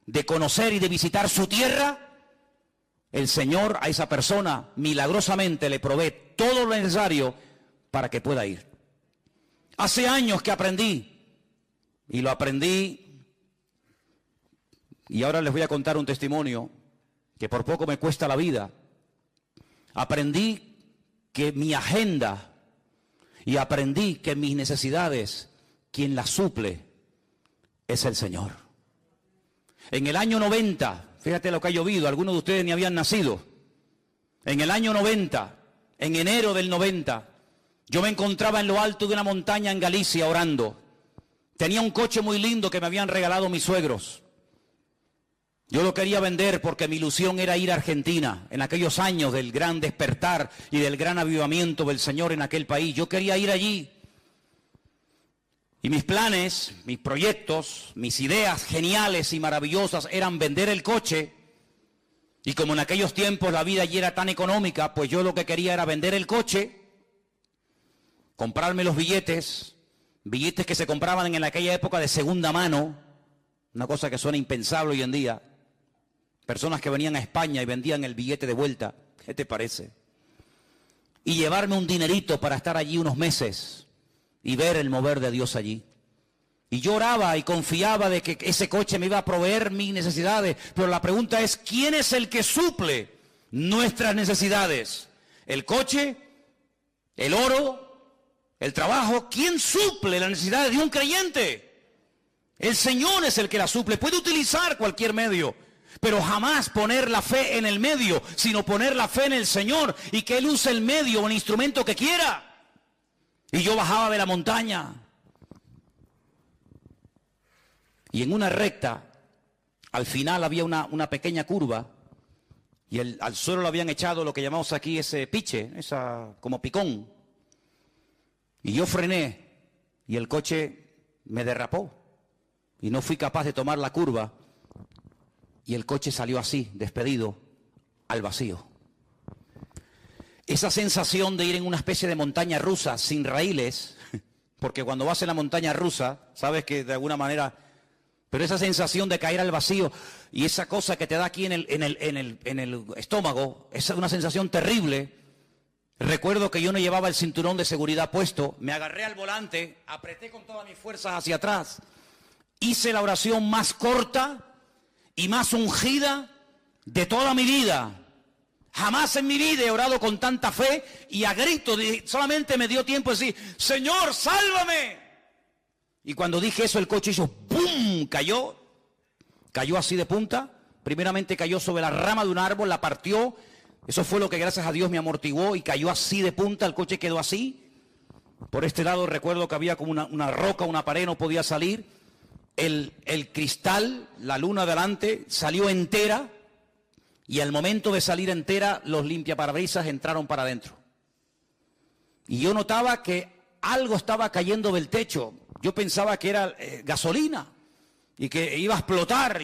de conocer y de visitar su tierra, el Señor a esa persona milagrosamente le provee todo lo necesario para que pueda ir. Hace años que aprendí, y lo aprendí, y ahora les voy a contar un testimonio que por poco me cuesta la vida. Aprendí que mi agenda y aprendí que mis necesidades, quien las suple es el Señor. En el año 90, fíjate lo que ha llovido, algunos de ustedes ni habían nacido. En el año 90, en enero del 90, yo me encontraba en lo alto de una montaña en Galicia orando. Tenía un coche muy lindo que me habían regalado mis suegros. Yo lo quería vender porque mi ilusión era ir a Argentina, en aquellos años del gran despertar y del gran avivamiento del Señor en aquel país. Yo quería ir allí. Y mis planes, mis proyectos, mis ideas geniales y maravillosas eran vender el coche. Y como en aquellos tiempos la vida allí era tan económica, pues yo lo que quería era vender el coche, comprarme los billetes que se compraban en aquella época de segunda mano, una cosa que suena impensable hoy en día. Personas que venían a España y vendían el billete de vuelta, ¿qué te parece? Y llevarme un dinerito para estar allí unos meses y ver el mover de Dios allí. Y yo oraba y confiaba de que ese coche me iba a proveer mis necesidades. Pero la pregunta es, ¿quién es el que suple nuestras necesidades? ¿El coche? ¿El oro? ¿El trabajo? ¿Quién suple las necesidades de un creyente? El Señor es el que la suple. Puede utilizar cualquier medio, pero jamás poner la fe en el medio, sino poner la fe en el Señor y que Él use el medio o el instrumento que quiera. Y yo bajaba de la montaña. Y en una recta, al final había una pequeña curva y al suelo le habían echado lo que llamamos aquí ese piche, como picón. Y yo frené y el coche me derrapó y no fui capaz de tomar la curva y el coche salió así, despedido, al vacío. Esa sensación de ir en una especie de montaña rusa sin raíles, porque cuando vas en la montaña rusa, sabes que de alguna manera... Pero esa sensación de caer al vacío y esa cosa que te da aquí en el estómago, es una sensación terrible. Recuerdo que yo no llevaba el cinturón de seguridad puesto, me agarré al volante, apreté con todas mis fuerzas hacia atrás, hice la oración más corta y más ungida de toda mi vida. Jamás en mi vida he orado con tanta fe y a grito, solamente me dio tiempo de decir, Señor, sálvame. Y cuando dije eso, el coche hizo ¡pum! Cayó así de punta. Primeramente cayó sobre la rama de un árbol, la partió. Eso fue lo que gracias a Dios me amortiguó y cayó así de punta, el coche quedó así. Por este lado recuerdo que había como una roca, una pared, no podía salir. El cristal, la luna delante, salió entera. Y al momento de salir entera, los limpiaparabrisas entraron para adentro. Y yo notaba que algo estaba cayendo del techo. Yo pensaba que era gasolina y que iba a explotar.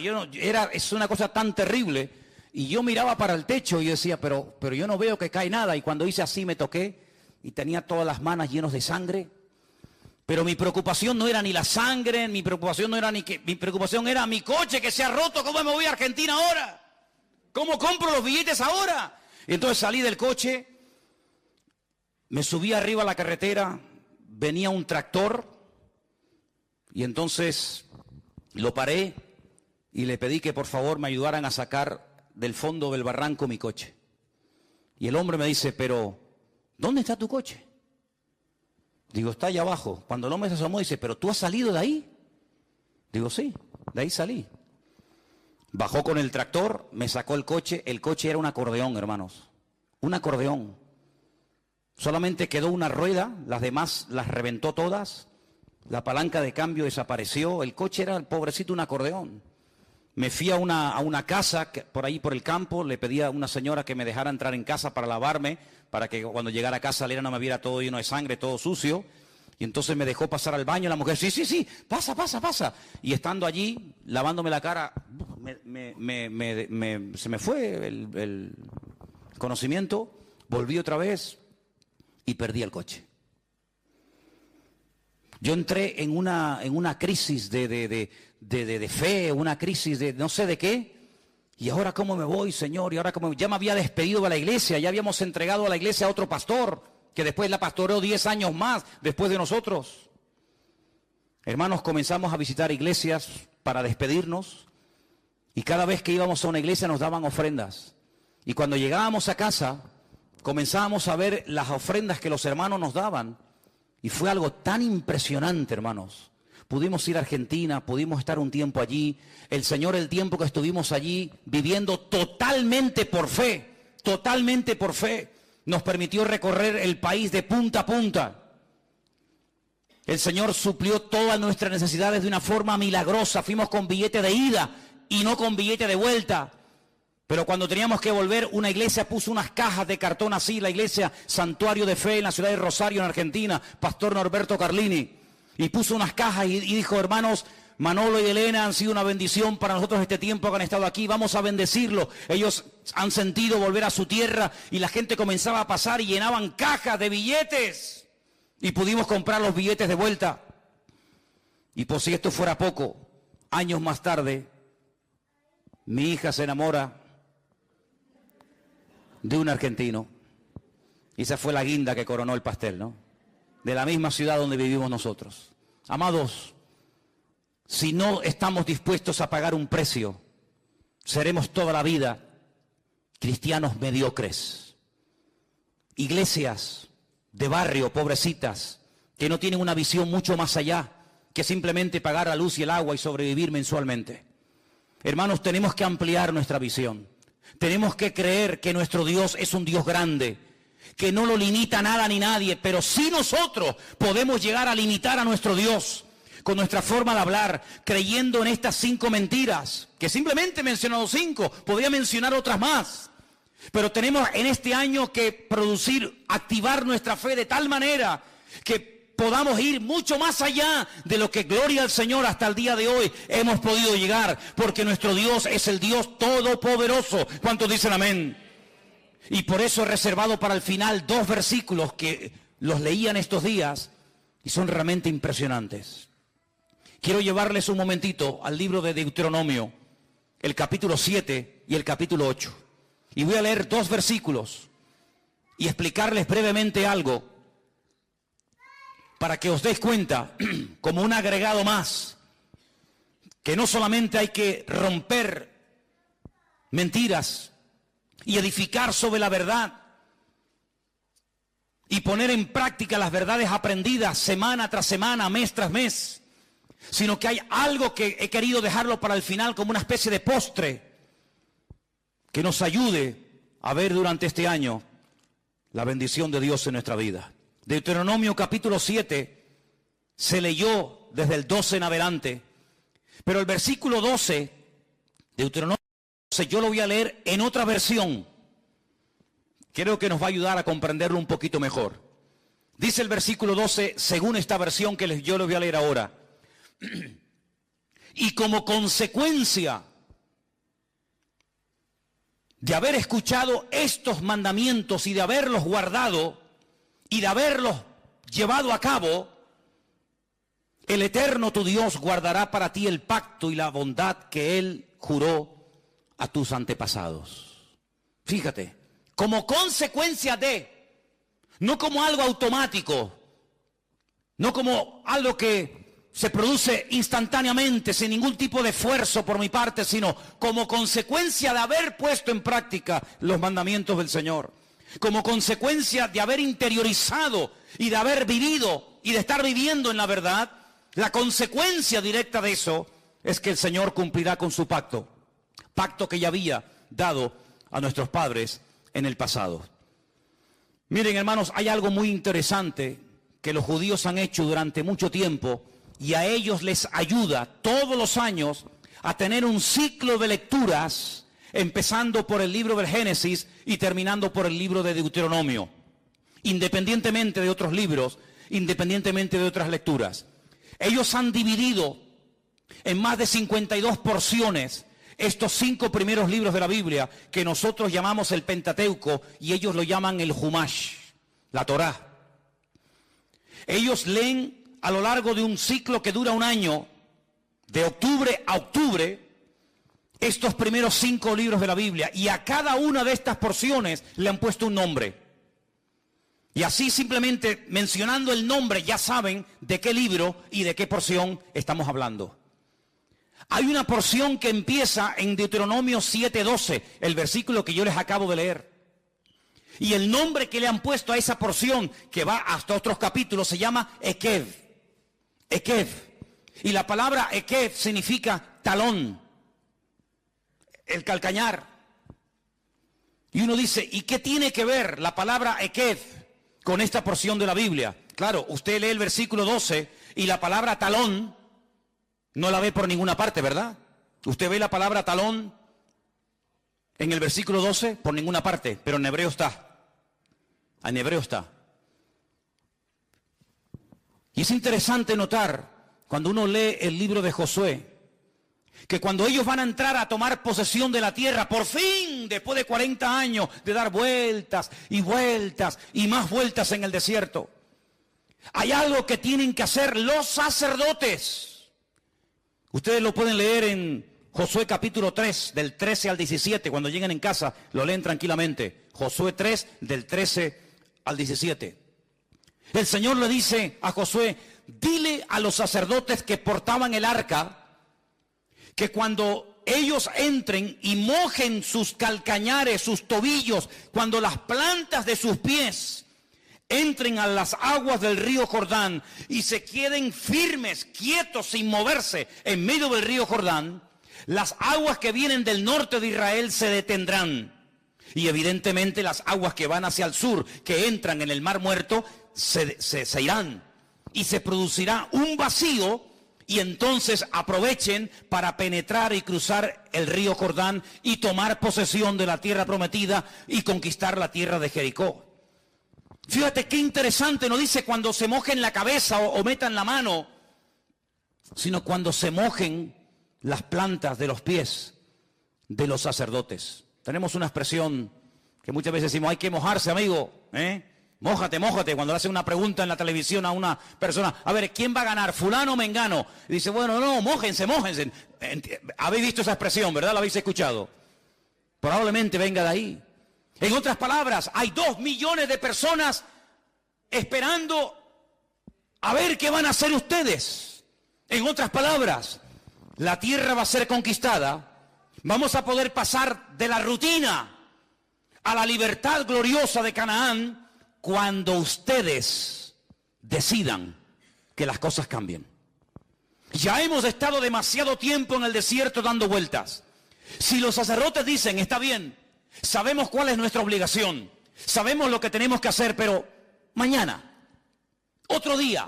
Es una cosa tan terrible. Y yo miraba para el techo y decía, pero yo no veo que cae nada. Y cuando hice así me toqué y tenía todas las manos llenas de sangre. Pero mi preocupación no era ni la sangre, mi preocupación era mi coche que se ha roto. ¿Cómo me voy a Argentina ahora? ¿Cómo compro los billetes ahora? Y entonces salí del coche, me subí arriba a la carretera, venía un tractor. Y entonces lo paré y le pedí que por favor me ayudaran a sacar del fondo del barranco mi coche. Y el hombre me dice, pero ¿dónde está tu coche? Digo, está allá abajo. Cuando el hombre se asomó dice, ¿pero tú has salido de ahí? Digo, sí, de ahí salí. Bajó con el tractor, me sacó el coche era un acordeón, hermanos, un acordeón. Solamente quedó una rueda, las demás las reventó todas, la palanca de cambio desapareció, el coche era, pobrecito, un acordeón. Me fui a una casa por ahí por el campo, le pedí a una señora que me dejara entrar en casa para lavarme, para que cuando llegara a casa Elena no me viera todo lleno de sangre, todo sucio. Y entonces me dejó pasar al baño, la mujer, sí, pasa. Y estando allí, lavándome la cara, se me fue el conocimiento, volví otra vez y perdí el coche. Yo entré en una crisis de fe, una crisis de no sé de qué. ¿Y ahora cómo me voy, Señor? Y ahora cómo ya me había despedido de la iglesia, ya habíamos entregado a la iglesia a otro pastor, que después la pastoreó 10 años más después de nosotros. Hermanos, comenzamos a visitar iglesias para despedirnos y cada vez que íbamos a una iglesia nos daban ofrendas. Y cuando llegábamos a casa, comenzábamos a ver las ofrendas que los hermanos nos daban. Y fue algo tan impresionante, hermanos. Pudimos ir a Argentina, pudimos estar un tiempo allí. El Señor, el tiempo que estuvimos allí, viviendo totalmente por fe, nos permitió recorrer el país de punta a punta. El Señor suplió todas nuestras necesidades de una forma milagrosa. Fuimos con billete de ida y no con billete de vuelta. Pero cuando teníamos que volver, una iglesia puso unas cajas de cartón así, la iglesia Santuario de Fe en la ciudad de Rosario, en Argentina, Pastor Norberto Carlini, y puso unas cajas y dijo, hermanos, Manolo y Elena han sido una bendición para nosotros este tiempo que han estado aquí, vamos a bendecirlo. Ellos han sentido volver a su tierra y la gente comenzaba a pasar y llenaban cajas de billetes y pudimos comprar los billetes de vuelta. Y por si esto fuera poco, años más tarde, mi hija se enamora de un argentino. Y esa fue la guinda que coronó el pastel, ¿no? De la misma ciudad donde vivimos nosotros. Amados, si no estamos dispuestos a pagar un precio, seremos toda la vida cristianos mediocres. Iglesias de barrio, pobrecitas, que no tienen una visión mucho más allá que simplemente pagar la luz y el agua y sobrevivir mensualmente. Hermanos, tenemos que ampliar nuestra visión. Tenemos que creer que nuestro Dios es un Dios grande, que no lo limita nada ni nadie, pero sí nosotros podemos llegar a limitar a nuestro Dios con nuestra forma de hablar, creyendo en estas 5 mentiras, que simplemente he mencionado 5, podría mencionar otras más. Pero tenemos en este año que producir, activar nuestra fe de tal manera que podamos ir mucho más allá de lo que, gloria al Señor, hasta el día de hoy hemos podido llegar, porque nuestro Dios es el Dios todopoderoso. ¿Cuántos dicen amén? Y por eso he reservado para el final 2 versículos que los leí en estos días y son realmente impresionantes. Quiero llevarles un momentito al libro de Deuteronomio, el capítulo 7 y el capítulo 8. Y voy a leer 2 versículos y explicarles brevemente algo para que os deis cuenta, como un agregado más, que no solamente hay que romper mentiras y edificar sobre la verdad y poner en práctica las verdades aprendidas semana tras semana, mes tras mes, sino que hay algo que he querido dejarlo para el final como una especie de postre que nos ayude a ver durante este año la bendición de Dios en nuestra vida. Deuteronomio capítulo 7 se leyó desde el 12 en adelante, pero el versículo 12, Deuteronomio 12, yo lo voy a leer en otra versión. Creo que nos va a ayudar a comprenderlo un poquito mejor. Dice el versículo 12, según esta versión que yo lo voy a leer ahora. Y como consecuencia de haber escuchado estos mandamientos y de haberlos guardado, y de haberlos llevado a cabo, el Eterno tu Dios guardará para ti el pacto y la bondad que Él juró a tus antepasados. Fíjate, como consecuencia de, no como algo automático, no como algo que se produce instantáneamente, sin ningún tipo de esfuerzo por mi parte, sino como consecuencia de haber puesto en práctica los mandamientos del Señor, como consecuencia de haber interiorizado y de haber vivido y de estar viviendo en la verdad. La consecuencia directa de eso es que el Señor cumplirá con su pacto, pacto que ya había dado a nuestros padres en el pasado. Miren, hermanos, hay algo muy interesante que los judíos han hecho durante mucho tiempo, y a ellos les ayuda todos los años a tener un ciclo de lecturas, empezando por el libro del Génesis y terminando por el libro de Deuteronomio, independientemente de otros libros, independientemente de otras lecturas. Ellos han dividido en más de 52 porciones estos 5 primeros libros de la Biblia, que nosotros llamamos el Pentateuco, y ellos lo llaman el Humash, la Torá. Ellos leen a lo largo de un ciclo que dura un año, de octubre a octubre, estos primeros 5 libros de la Biblia, y a cada una de estas porciones le han puesto un nombre. Y así, simplemente mencionando el nombre, ya saben de qué libro y de qué porción estamos hablando. Hay una porción que empieza en Deuteronomio 7:12, el versículo que yo les acabo de leer. Y el nombre que le han puesto a esa porción, que va hasta otros capítulos, se llama Ekev. Ekev. Y la palabra Ekev significa talón, el calcañar. Y uno dice, ¿y qué tiene que ver la palabra Ekev con esta porción de la Biblia? Claro, usted lee el versículo 12 y la palabra talón no la ve por ninguna parte, ¿verdad? Usted ve la palabra talón en el versículo 12 por ninguna parte, pero en hebreo está. En hebreo está. Y es interesante notar, cuando uno lee el libro de Josué, que cuando ellos van a entrar a tomar posesión de la tierra, por fin, después de 40 años de dar vueltas y vueltas y más vueltas en el desierto, hay algo que tienen que hacer los sacerdotes. Ustedes lo pueden leer en Josué capítulo 3, del 13 al 17, cuando lleguen en casa, lo leen tranquilamente. Josué 3, del 13 al 17. El Señor le dice a Josué, dile a los sacerdotes que portaban el arca, que cuando ellos entren y mojen sus calcañares, sus tobillos, cuando las plantas de sus pies entren a las aguas del río Jordán y se queden firmes, quietos, sin moverse en medio del río Jordán, las aguas que vienen del norte de Israel se detendrán. Y evidentemente las aguas que van hacia el sur, que entran en el Mar Muerto, se irán. Y se producirá un vacío, y entonces aprovechen para penetrar y cruzar el río Jordán y tomar posesión de la tierra prometida y conquistar la tierra de Jericó. Fíjate qué interesante, no dice cuando se mojen la cabeza o metan la mano, sino cuando se mojen las plantas de los pies de los sacerdotes. Tenemos una expresión que muchas veces decimos, hay que mojarse, amigo, mójate, mójate, cuando le hacen una pregunta en la televisión a una persona, a ver, ¿quién va a ganar, fulano o mengano? Y dice, bueno, no, mójense, mójense. Habéis visto esa expresión, ¿verdad? ¿La habéis escuchado? Probablemente venga de ahí. En otras palabras, hay 2 millones de personas esperando a ver qué van a hacer ustedes. En otras palabras, la tierra va a ser conquistada. Vamos a poder pasar de la rutina a la libertad gloriosa de Canaán cuando ustedes decidan que las cosas cambien. Ya hemos estado demasiado tiempo en el desierto dando vueltas. Si los sacerdotes dicen, está bien, sabemos cuál es nuestra obligación, sabemos lo que tenemos que hacer, pero mañana, otro día,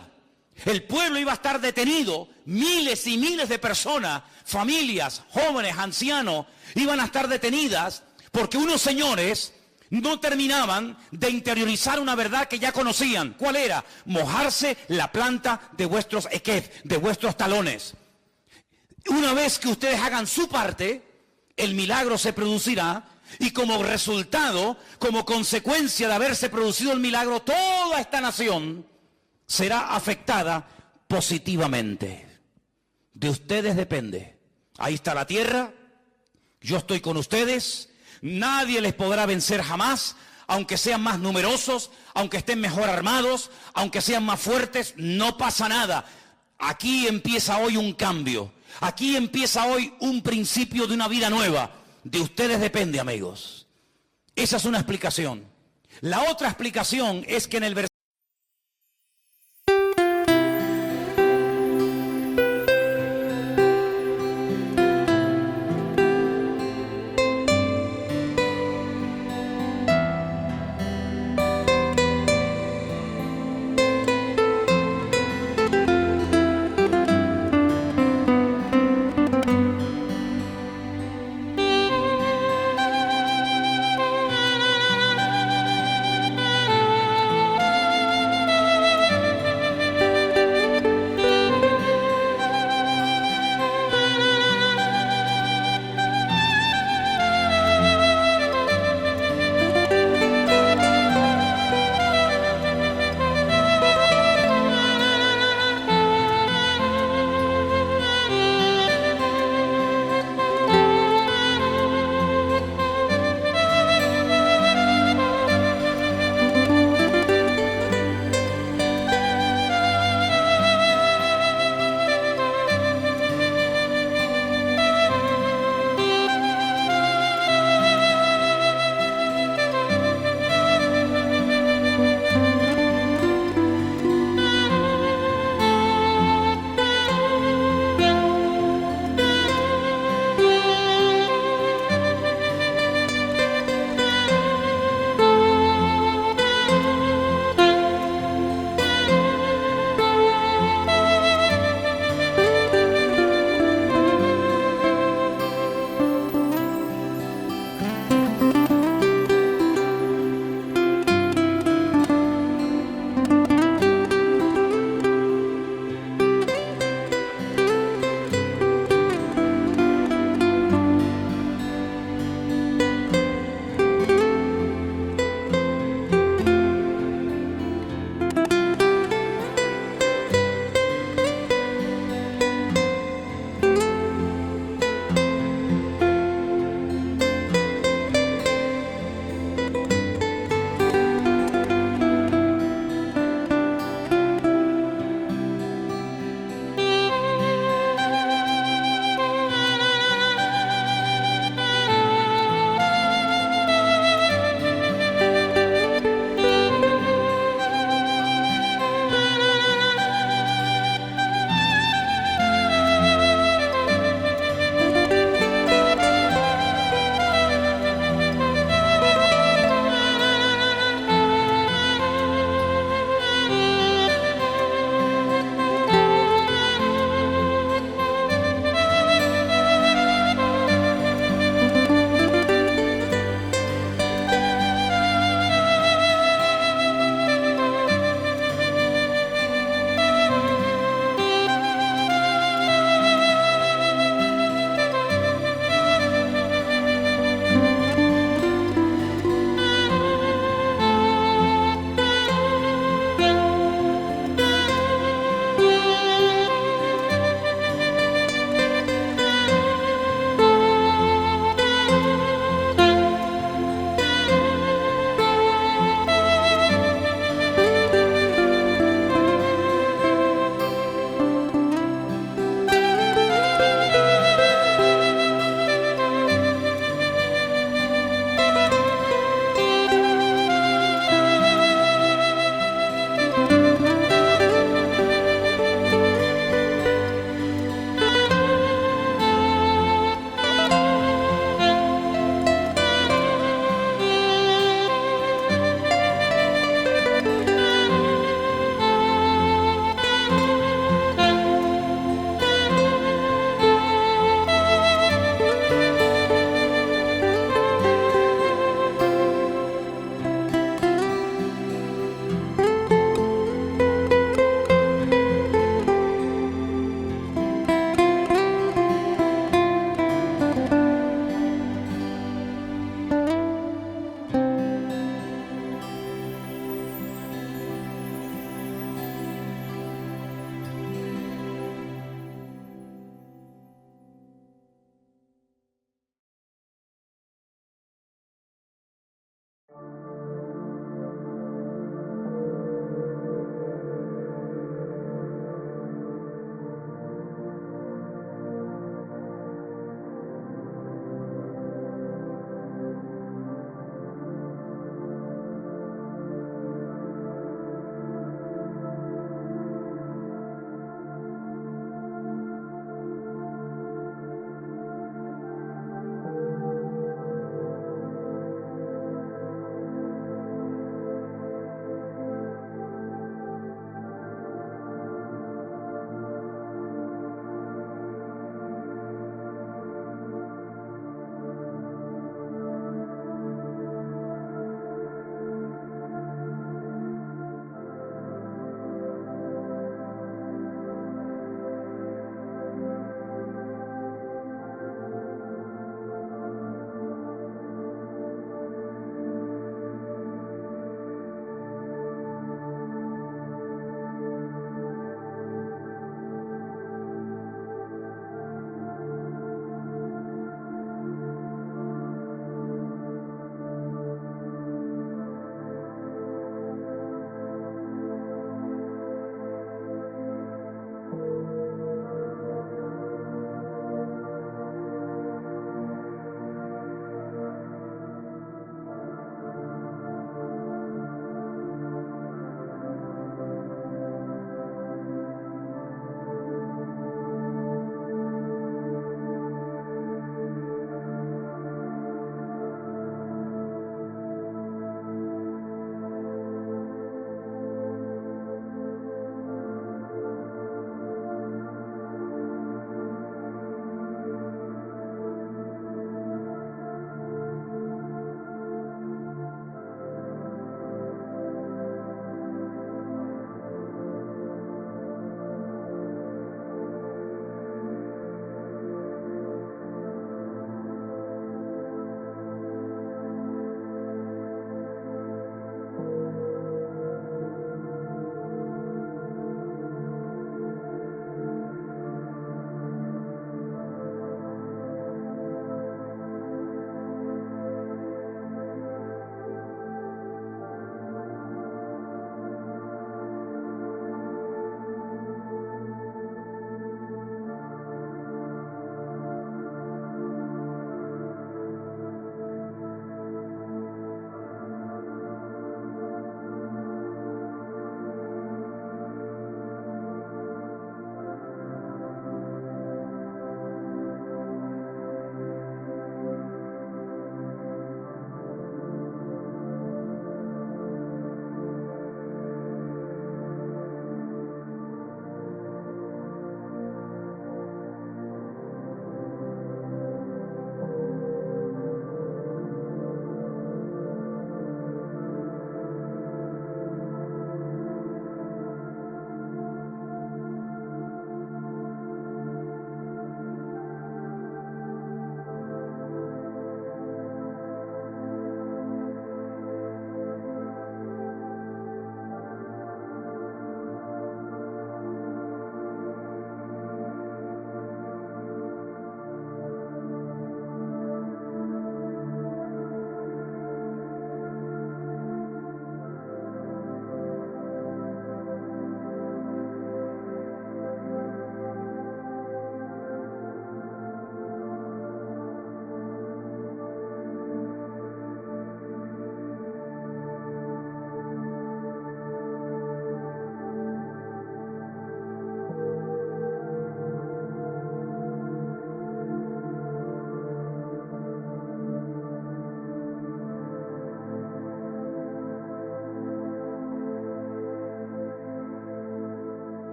el pueblo iba a estar detenido, miles y miles de personas, familias, jóvenes, ancianos, iban a estar detenidas porque unos señores no terminaban de interiorizar una verdad que ya conocían. ¿Cuál era? Mojarse la planta de vuestros ekev, de vuestros talones. Una vez que ustedes hagan su parte, el milagro se producirá, y como resultado, como consecuencia de haberse producido el milagro, toda esta nación será afectada positivamente. De ustedes depende. Ahí está la tierra, yo estoy con ustedes, nadie les podrá vencer jamás, aunque sean más numerosos, aunque estén mejor armados, aunque sean más fuertes, no pasa nada. Aquí empieza hoy un cambio. Aquí empieza hoy un principio de una vida nueva. De ustedes depende, amigos. Esa es una explicación. La otra explicación es que en el versículo